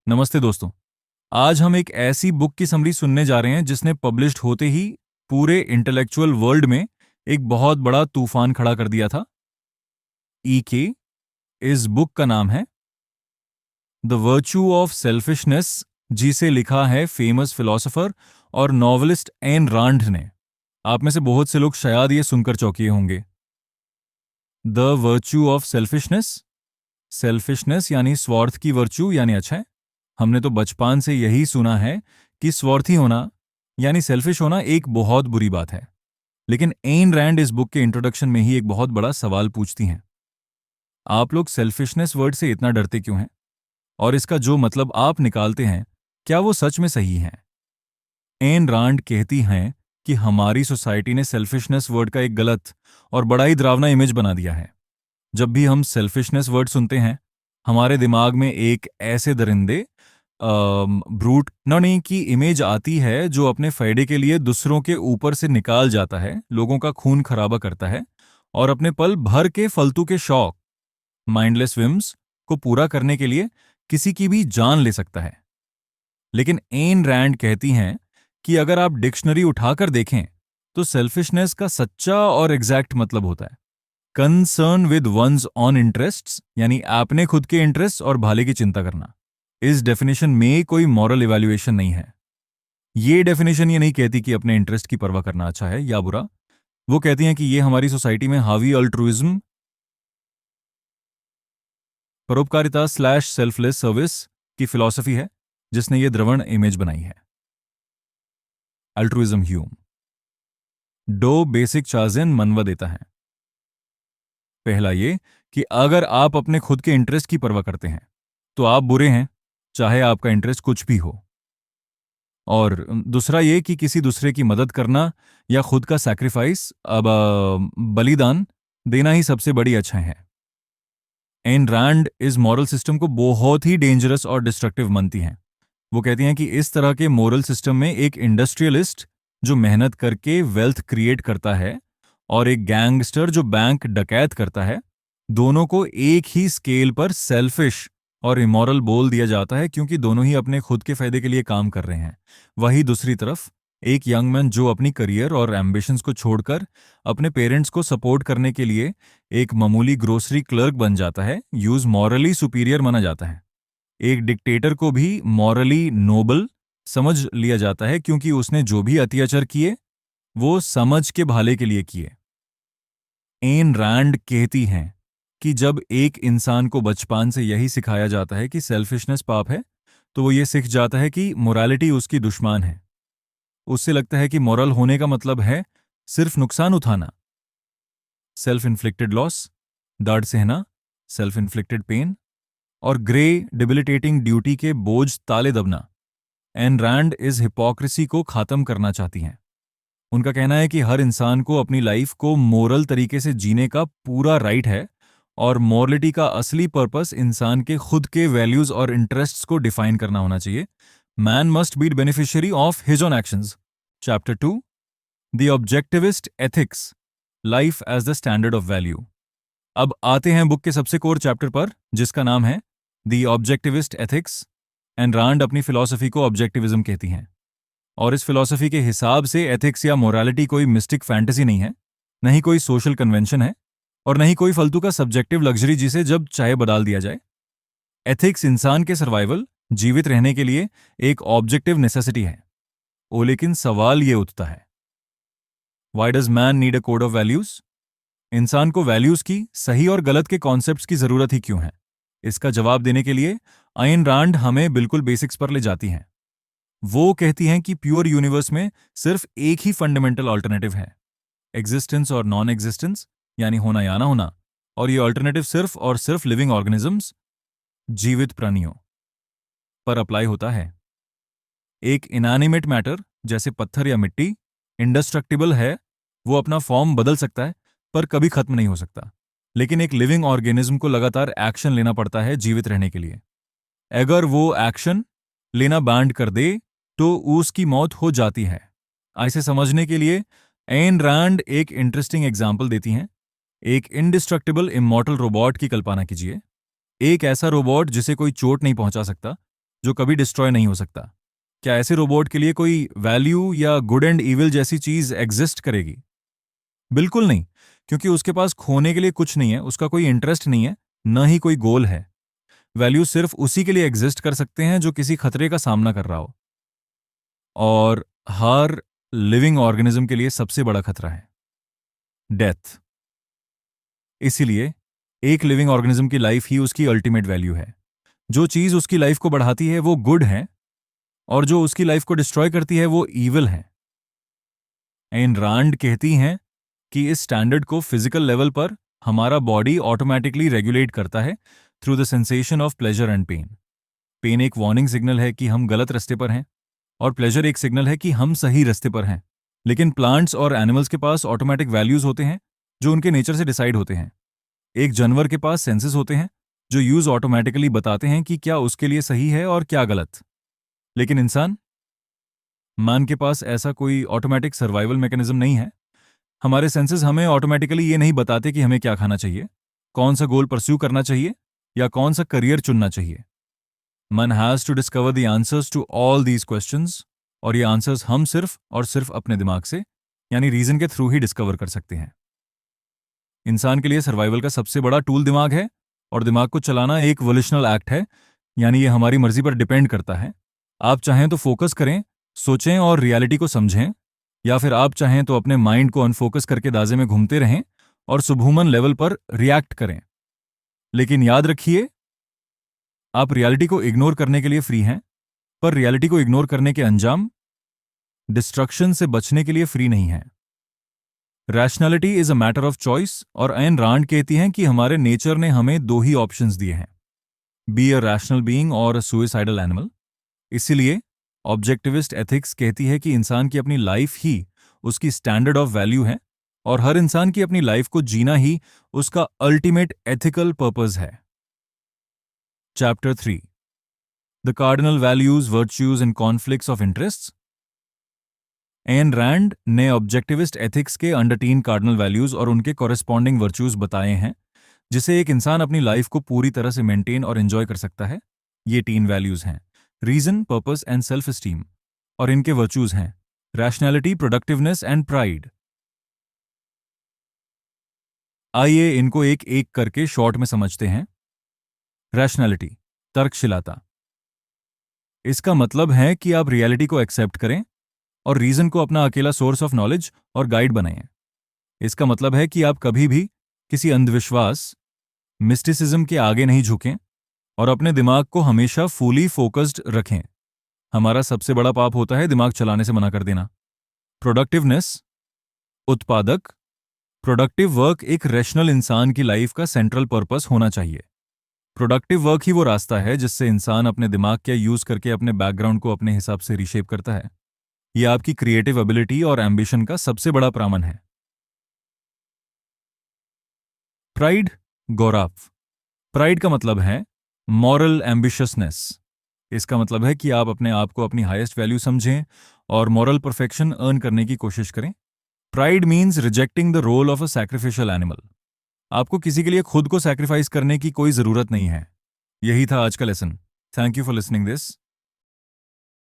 नमस्ते दोस्तों। आज हम एक ऐसी बुक की समरी सुनने जा रहे हैं जिसने पब्लिश्ड होते ही पूरे इंटेलेक्चुअल वर्ल्ड में एक बहुत बड़ा तूफान खड़ा कर दिया था। के इस बुक का नाम है द वर्च्यू ऑफ सेल्फिशनेस, जिसे लिखा है फेमस फिलोसोफर और नॉवेलिस्ट एन रांड ने। आप में से बहुत से लोग शायद ये सुनकर चौंकिए होंगे। The virtue of selfishness, selfishness यानी स्वार्थ की वर्च्यू यानी अच्छा है। हमने तो बचपन से यही सुना है कि स्वार्थी होना यानी सेल्फिश होना एक बहुत बुरी बात है। लेकिन एन रैंड इस बुक के इंट्रोडक्शन में ही एक बहुत बड़ा सवाल पूछती हैं। आप लोग सेल्फिशनेस वर्ड से इतना डरते क्यों हैं? और इसका जो मतलब आप निकालते हैं, क्या वो सच में सही है? एन रांड कहती हैं कि हमारी सोसाइटी ने सेल्फिशनेस वर्ड का एक गलत और बड़ा ही डरावना इमेज बना दिया है। जब भी हम सेल्फिशनेस वर्ड सुनते हैं, हमारे दिमाग में एक ऐसे दरिंदे ब्रूट नॉनी की इमेज आती है जो अपने फायदे के लिए दूसरों के ऊपर से निकाल जाता है, लोगों का खून खराबा करता है और अपने पल भर के फालतू के शौक, माइंडलेस विम्स को पूरा करने के लिए किसी की भी जान ले सकता है। लेकिन एन रैंड कहती हैं कि अगर आप डिक्शनरी उठाकर देखें तो सेल्फिशनेस का सच्चा और एग्जैक्ट मतलब होता है concern with one's own interests, यानी आपने खुद के इंटरेस्ट और भाले की चिंता करना। इस डेफिनेशन में कोई मॉरल इवैल्यूएशन नहीं है। ये डेफिनेशन ये नहीं कहती कि अपने इंटरेस्ट की परवाह करना अच्छा है या बुरा। वो कहती हैं कि ये हमारी सोसाइटी में हावी अल्ट्रुइज्म, परोपकारिता स्लैश सेल्फलेस सर्विस की फिलॉसफी है जिसने ये द्रवण इमेज बनाई है। अल्ट्रुइज्म ह्यूम दो बेसिक चार्जिन मनवा देता है। पहला ये कि अगर आप अपने खुद के इंटरेस्ट की परवाह करते हैं तो आप बुरे हैं, चाहे आपका इंटरेस्ट कुछ भी हो। और दूसरा ये कि किसी दूसरे की मदद करना या खुद का सैक्रिफाइस, बलिदान देना ही सबसे बड़ी अच्छा है। एन रैंड इस मॉरल सिस्टम को बहुत ही डेंजरस और डिस्ट्रक्टिव मानती हैं। वो कहती हैं कि इस तरह के मॉरल सिस्टम में एक इंडस्ट्रियलिस्ट जो मेहनत करके वेल्थ क्रिएट करता है और एक गैंगस्टर जो बैंक डकैत करता है, दोनों को एक ही स्केल पर सेल्फिश और इमोरल बोल दिया जाता है क्योंकि दोनों ही अपने खुद के फायदे के लिए काम कर रहे हैं। वही दूसरी तरफ एक यंग मैन जो अपनी करियर और एम्बिशंस को छोड़कर अपने पेरेंट्स को सपोर्ट करने के लिए एक मामूली ग्रोसरी क्लर्क बन जाता है, यूज मॉरली सुपीरियर माना जाता है। एक डिक्टेटर को भी मॉरली नोबल समझ लिया जाता है क्योंकि उसने जो भी अत्याचार किए वो समझ के भाले के लिए किए। एन रैंड कहती हैं कि जब एक इंसान को बचपन से यही सिखाया जाता है कि सेल्फिशनेस पाप है, तो वो ये सीख जाता है कि मोरालिटी उसकी दुश्मन है। उससे लगता है कि मोरल होने का मतलब है सिर्फ नुकसान उठाना, सेल्फ इन्फ्लिक्टेड लॉस, दर्द सहना, सेल्फ इन्फ्लिक्टेड पेन और ग्रे डिबिलिटेटिंग ड्यूटी के बोझ ताले दबना। एन रैंड इस हिपोक्रेसी को खत्म करना चाहती हैं। उनका कहना है कि हर इंसान को अपनी लाइफ को मोरल तरीके से जीने का पूरा राइट है और मॉरलिटी का असली पर्पस इंसान के खुद के वैल्यूज और इंटरेस्ट्स को डिफाइन करना होना चाहिए। Man must be beneficiary of his own actions. Chapter 2, the objectivist ethics, life as the standard of value. अब आते हैं बुक के सबसे कोर चैप्टर पर जिसका नाम है द ऑब्जेक्टिविस्ट एथिक्स। एंड रांड अपनी फिलॉसफी को ऑब्जेक्टिविज्म कहती हैं और इस फिलॉसफी के हिसाब से एथिक्स या मोरालिटी कोई मिस्टिक फैंटेसी नहीं है, न ही कोई सोशल कन्वेंशन है और न ही कोई फालतू का सब्जेक्टिव लग्जरी जिसे जब चाहे बदल दिया जाए। एथिक्स इंसान के सर्वाइवल, जीवित रहने के लिए एक ऑब्जेक्टिव नेसेसिटी है। ओ लेकिन सवाल ये उठता है, why does man need a code of values? इंसान को वैल्यूज की सही और गलत के कॉन्सेप्ट्स की जरूरत ही क्यों है? इसका जवाब देने के लिए आयन रांड हमें बिल्कुल बेसिक्स पर ले जाती हैं। वो कहती हैं कि प्योर यूनिवर्स में सिर्फ एक ही फंडामेंटल ऑल्टरनेटिव है, एग्जिस्टेंस और नॉन एग्जिस्टेंस, यानी होना या ना होना। और ये ऑल्टरनेटिव सिर्फ और सिर्फ लिविंग ऑर्गेनिजम्स, जीवित प्राणियों पर अप्लाई होता है। एक इनएनिमेट मैटर जैसे पत्थर या मिट्टी इंडेस्ट्रक्टिबल है, वो अपना फॉर्म बदल सकता है पर कभी खत्म नहीं हो सकता। लेकिन एक लिविंग ऑर्गेनिज्म को लगातार एक्शन लेना पड़ता है जीवित रहने के लिए। अगर वो एक्शन लेना बैंड कर दे तो उसकी मौत हो जाती है। ऐसे समझने के लिए एन रैंड एक इंटरेस्टिंग एग्जाम्पल देती हैं। एक इंडिस्ट्रक्टिबल इमॉर्टल रोबोट की कल्पना कीजिए। एक ऐसा रोबोट जिसे कोई चोट नहीं पहुंचा सकता, जो कभी डिस्ट्रॉय नहीं हो सकता। क्या ऐसे रोबोट के लिए कोई वैल्यू या गुड एंड इविल जैसी चीज एग्जिस्ट करेगी? बिल्कुल नहीं, क्योंकि उसके पास खोने के लिए कुछ नहीं है, उसका कोई इंटरेस्ट नहीं है, न ही कोई गोल है। वैल्यू सिर्फ उसी के लिए एग्जिस्ट कर सकते हैं जो किसी खतरे का सामना कर रहा हो। और हर लिविंग ऑर्गेनिज्म के लिए सबसे बड़ा खतरा है डेथ। इसीलिए एक लिविंग ऑर्गेनिज्म की लाइफ ही उसकी अल्टीमेट वैल्यू है। जो चीज उसकी लाइफ को बढ़ाती है वो गुड है, और जो उसकी लाइफ को डिस्ट्रॉय करती है वो ईविल है। एन रांड कहती हैं कि इस स्टैंडर्ड को फिजिकल लेवल पर हमारा बॉडी ऑटोमेटिकली रेगुलेट करता है through the sensation of pleasure and pain. Pain एक वार्निंग सिग्नल है कि हम गलत रास्ते पर हैं, और प्लेजर एक सिग्नल है कि हम सही रास्ते पर हैं। लेकिन प्लांट्स और एनिमल्स के पास ऑटोमेटिक वैल्यूज होते हैं जो उनके नेचर से डिसाइड होते हैं। एक जानवर के पास सेंसेस होते हैं जो यूज ऑटोमेटिकली बताते हैं कि क्या उसके लिए सही है और क्या गलत। लेकिन इंसान, मैन के पास ऐसा कोई ऑटोमेटिक सर्वाइवल मैकेनिज्म नहीं है। हमारे सेंसेस हमें ऑटोमेटिकली ये नहीं बताते कि हमें क्या खाना चाहिए, कौन सा गोल परस्यू करना चाहिए, या कौन सा करियर चुनना चाहिए। Man has to discover the answers to all these questions, और ये आंसर्स हम सिर्फ और सिर्फ अपने दिमाग से, यानी रीजन के थ्रू ही डिस्कवर कर सकते हैं। इंसान के लिए सर्वाइवल का सबसे बड़ा टूल दिमाग है, और दिमाग को चलाना एक वोल्यूशनल एक्ट है, यानी ये हमारी मर्जी पर डिपेंड करता है। आप चाहें तो फोकस करें, सोचें और रियलिटी को समझें, या फिर आप चाहें तो अपने माइंड को अनफोकस करके दाजे में घूमते रहें और सुबहुमन लेवल पर रिएक्ट करें। लेकिन याद रखिए, आप रियलिटी को इग्नोर करने के लिए फ्री हैं, पर रियलिटी को इग्नोर करने के अंजाम डिस्ट्रक्शन से बचने के लिए फ्री नहीं है। Rationality is a matter of choice, और एन रांड कहती हैं कि हमारे नेचर ने हमें दो ही ऑप्शंस दिए हैं, बी अ रैशनल बीइंग और अ सुइसाइडल एनिमल। इसीलिए ऑब्जेक्टिविस्ट एथिक्स कहती है कि इंसान की अपनी लाइफ ही उसकी स्टैंडर्ड ऑफ वैल्यू है, और हर इंसान की अपनी लाइफ को जीना ही उसका अल्टीमेट एथिकल पर्पस है। Chapter 3, the cardinal values, virtues and conflicts of interests. Ayn Rand ने ऑब्जेक्टिविस्ट एथिक्स के अंडर 3 कार्डिनल वैल्यूज और उनके कॉरेस्पॉन्डिंग वर्च्यूज बताए हैं, जिसे एक इंसान अपनी लाइफ को पूरी तरह से मेंटेन और एंजॉय कर सकता है। ये 3 वैल्यूज हैं, reason, purpose and self esteem, और इनके वर्च्यूज हैं रैशनैलिटी, प्रोडक्टिवनेस एंड प्राइड। आइए इनको एक एक करके शॉर्ट में समझते हैं। रैशनैलिटी, तर्कशीलता। इसका मतलब है कि आप रियलिटी को एक्सेप्ट करें और रीजन को अपना अकेला सोर्स ऑफ नॉलेज और गाइड बनाएं। इसका मतलब है कि आप कभी भी किसी अंधविश्वास, मिस्टिसिज्म के आगे नहीं झुकें और अपने दिमाग को हमेशा फुली फोकस्ड रखें। हमारा सबसे बड़ा पाप होता है दिमाग चलाने से मना कर देना। प्रोडक्टिवनेस, उत्पादक। प्रोडक्टिव वर्क एक रैशनल इंसान की लाइफ का सेंट्रल पर्पस होना चाहिए। प्रोडक्टिव वर्क ही वो रास्ता है जिससे इंसान अपने दिमाग का यूज करके अपने बैकग्राउंड को अपने हिसाब से रीशेप करता है। यह आपकी क्रिएटिव एबिलिटी और एम्बिशन का सबसे बड़ा प्रमाण है। प्राइड, गौरव। प्राइड का मतलब है मॉरल एम्बिशियसनेस। इसका मतलब है कि आप अपने आप को अपनी हाईएस्ट वैल्यू समझें और मॉरल परफेक्शन अर्न करने की कोशिश करें। Pride means rejecting the role of a sacrificial animal. आपको किसी के लिए खुद को सैक्रिफाइस करने की कोई जरूरत नहीं है। यही था आज का lesson. Thank you for listening this.